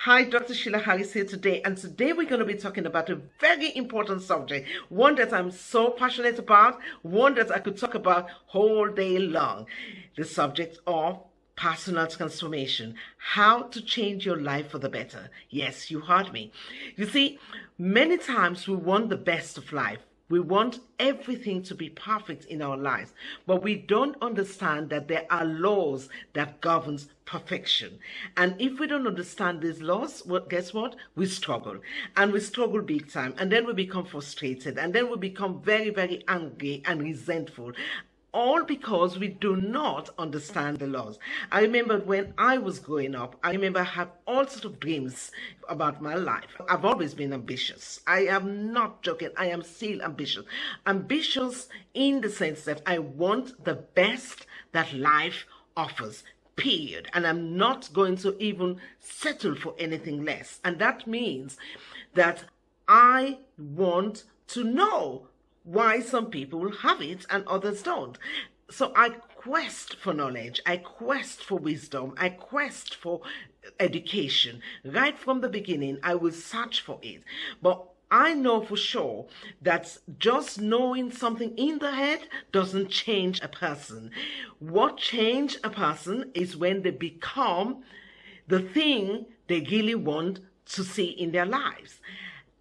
Hi, Dr. Sheila Harris here today, and today we're going to be talking about a very important subject, one that I'm so passionate about, one that I could talk about whole day long, the subject of personal transformation, how to change your life for the better. Yes, you heard me. You see, many times we want the best of life. We want everything to be perfect in our lives, but we don't understand that there are laws that governs perfection. And if we don't understand these laws, well, guess what? We struggle. And we struggle big time. And then we become frustrated. And then we become very, very angry and resentful. All because we do not understand the laws. I remember when I was growing up, I remember I had all sorts of dreams about my life. I've always been ambitious. I am not joking. I am still ambitious. Ambitious in the sense that I want the best that life offers. Period. And I'm not going to even settle for anything less. And that means that I want to know why some people have it and others don't. So I quest for knowledge, I quest for wisdom, I quest for education. Right from the beginning, I will search for it. But I know for sure that just knowing something in the head doesn't change a person. What changes a person is when they become the thing they really want to see in their lives.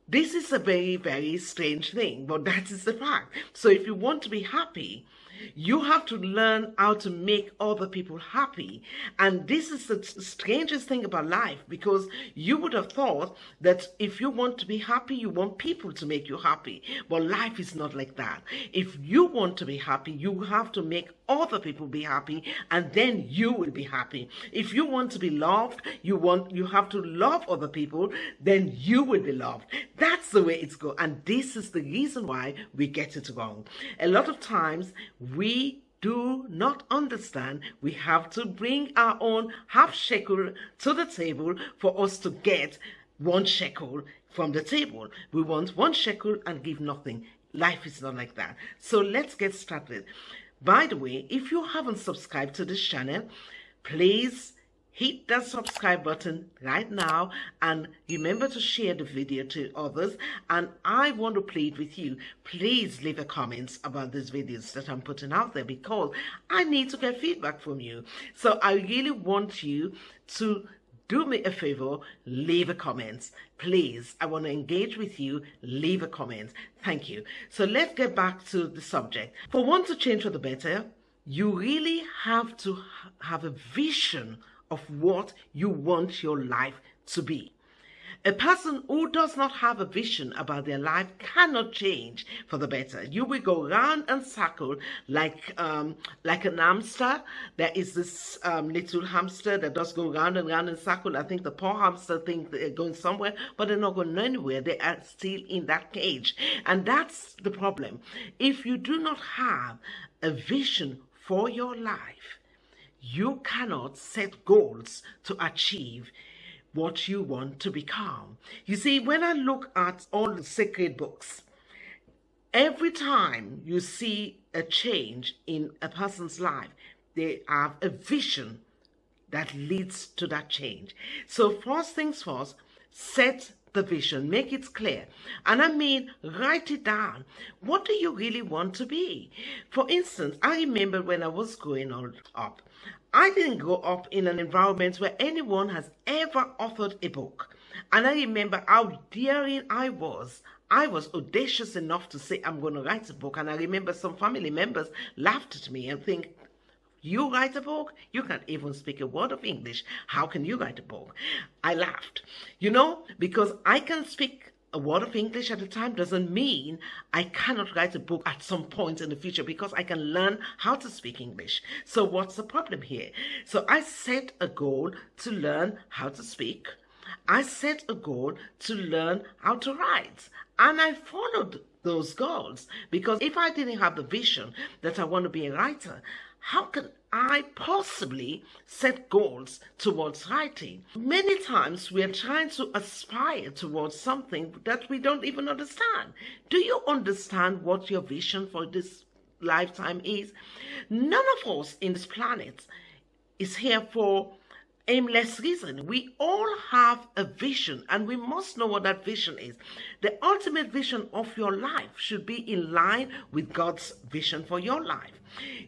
This is a very, very strange thing, but that is the fact. So if you want to be happy, you have to learn how to make other people happy. And this is the strangest thing about life, because you would have thought that if you want to be happy, you want people to make you happy. But life is not like that. If you want to be happy, you have to make other people be happy, and then you will be happy. If you want to be loved, you have to love other people, then you will be loved. That's the way it's go. And this is the reason why we get it wrong. A lot of times we do not understand we have to bring our own half shekel to the table for us to get 1 shekel from the table. We want 1 shekel and give nothing. Life is not like that. So let's get started. By the way, if you haven't subscribed to this channel, please hit that subscribe button right now, and remember to share the video to others. And I want to plead with you, please leave a comment about these videos that I'm putting out there, because I need to get feedback from you. So I really want you to do me a favor, leave a comment. Please, I want to engage with you. Leave a comment. Thank you. So let's get back to the subject. For one to change for the better, you really have to have a vision of what you want your life to be. A person who does not have a vision about their life cannot change for the better. You will go round and circle like an hamster. There is this little hamster that does go round and round and circle. I think the poor hamster think they're going somewhere, but they're not going anywhere. They are still in that cage. And that's the problem. If you do not have a vision for your life, you cannot set goals to achieve what you want to become. You see, when I look at all the sacred books, every time you see a change in a person's life, they have a vision that leads to that change. So first things first, set the vision, make it clear. And I mean, write it down. What do you really want to be? For instance, I remember when I was growing up, I didn't grow up in an environment where anyone has ever authored a book. And I remember how daring I was. I was audacious enough to say, I'm going to write a book. And I remember some family members laughed at me and think, you write a book? You can't even speak a word of English. How can you write a book? I laughed, because I can speak a word of English at the time doesn't mean I cannot write a book at some point in the future, because I can learn how to speak English. So what's the problem here? So I set a goal to learn how to speak. I set a goal to learn how to write. And I followed those goals, because if I didn't have the vision that I want to be a writer, how can I possibly set goals towards writing? Many times we are trying to aspire towards something that we don't even understand. Do you understand what your vision for this lifetime is? None of us in this planet is here for aimless reason. We all have a vision, and we must know what that vision is. The ultimate vision of your life should be in line with God's vision for your life.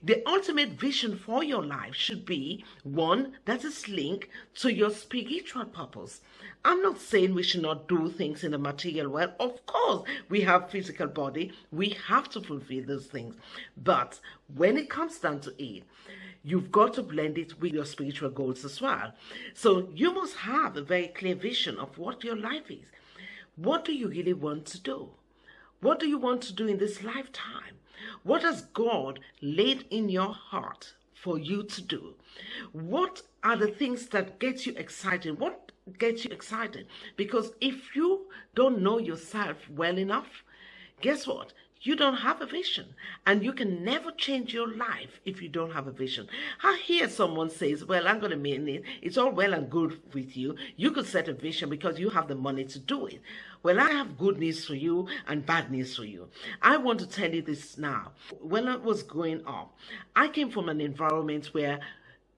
The ultimate vision for your life should be one that is linked to your spiritual purpose. I'm not saying we should not do things in the material world. Of course, we have physical body. We have to fulfill those things. But when it comes down to it, you've got to blend it with your spiritual goals as well. So you must have a very clear vision of what your life is. What do you really want to do? What do you want to do in this lifetime? What has God laid in your heart for you to do? What are the things that get you excited? What gets you excited? Because if you don't know yourself well enough, guess what? You don't have a vision, and you can never change your life if you don't have a vision. I hear someone says, well, I'm going to mean it. It's all well and good with you. You could set a vision because you have the money to do it. Well, I have good news for you and bad news for you. I want to tell you this now. When I was growing up, I came from an environment where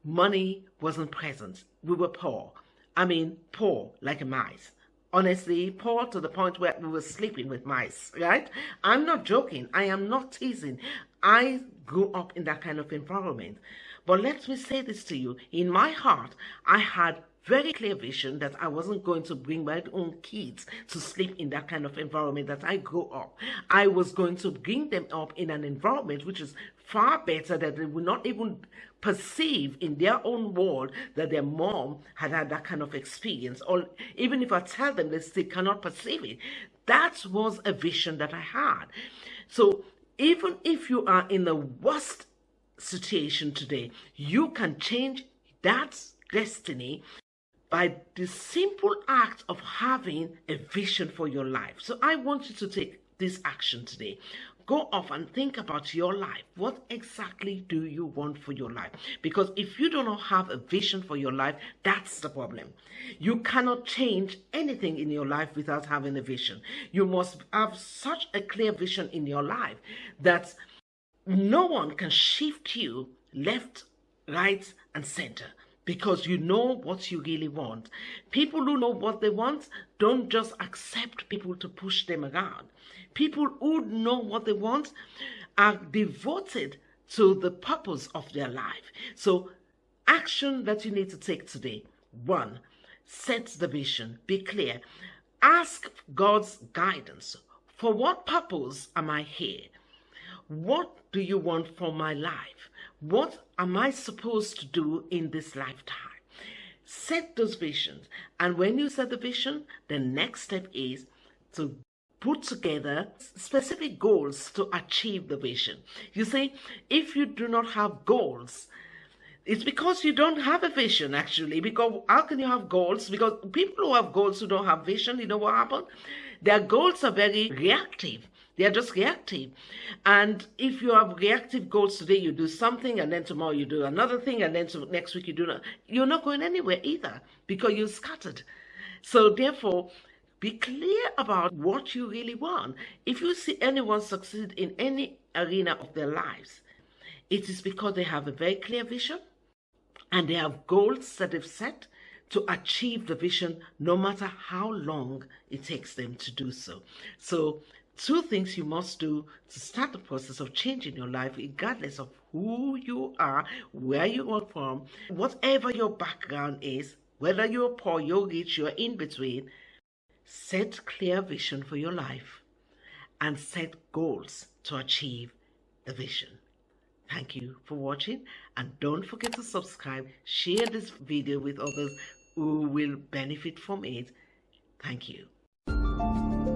money wasn't present. We were poor. I mean, poor like a mice. Honestly, poor to the point where we were sleeping with mice, right? I'm not joking. I am not teasing. I grew up in that kind of environment. But let me say this to you. In my heart, I had very clear vision that I wasn't going to bring my own kids to sleep in that kind of environment that I grew up. I was going to bring them up in an environment which is far better, that they will not even perceive in their own world that their mom had had that kind of experience. Or even if I tell them, they still cannot perceive it. That was a vision that I had. So even if you are in the worst situation today, you can change that destiny by the simple act of having a vision for your life. So I want you to take this action today. Go off and think about your life. What exactly do you want for your life? Because if you do not have a vision for your life, that's the problem. You cannot change anything in your life without having a vision. You must have such a clear vision in your life that no one can shift you left, right, and center. Because you know what you really want. People who know what they want don't just accept people to push them around. People who know what they want are devoted to the purpose of their life. So, action that you need to take today. 1, set the vision. Be clear. Ask God's guidance. For what purpose am I here? What do you want for my life? What am I supposed to do in this lifetime? Set those visions. And when you set the vision, the next step is to put together specific goals to achieve the vision. You see, if you do not have goals, it's because you don't have a vision, actually. Because how can you have goals? Because people who have goals who don't have vision, you know what happens? Their goals are very reactive. They are just reactive. And if you have reactive goals today, you do something, and then tomorrow you do another thing, and then next week you do another. You're not going anywhere either because you're scattered. So therefore, be clear about what you really want. If you see anyone succeed in any arena of their lives, it is because they have a very clear vision and they have goals that they've set to achieve the vision, no matter how long it takes them to do so. So 2 things you must do to start the process of changing your life, regardless of who you are, where you are from, whatever your background is, whether you're poor, you're rich, you're in between. Set clear vision for your life and set goals to achieve the vision. Thank you for watching, and don't forget to subscribe, share this video with others who will benefit from it. Thank you.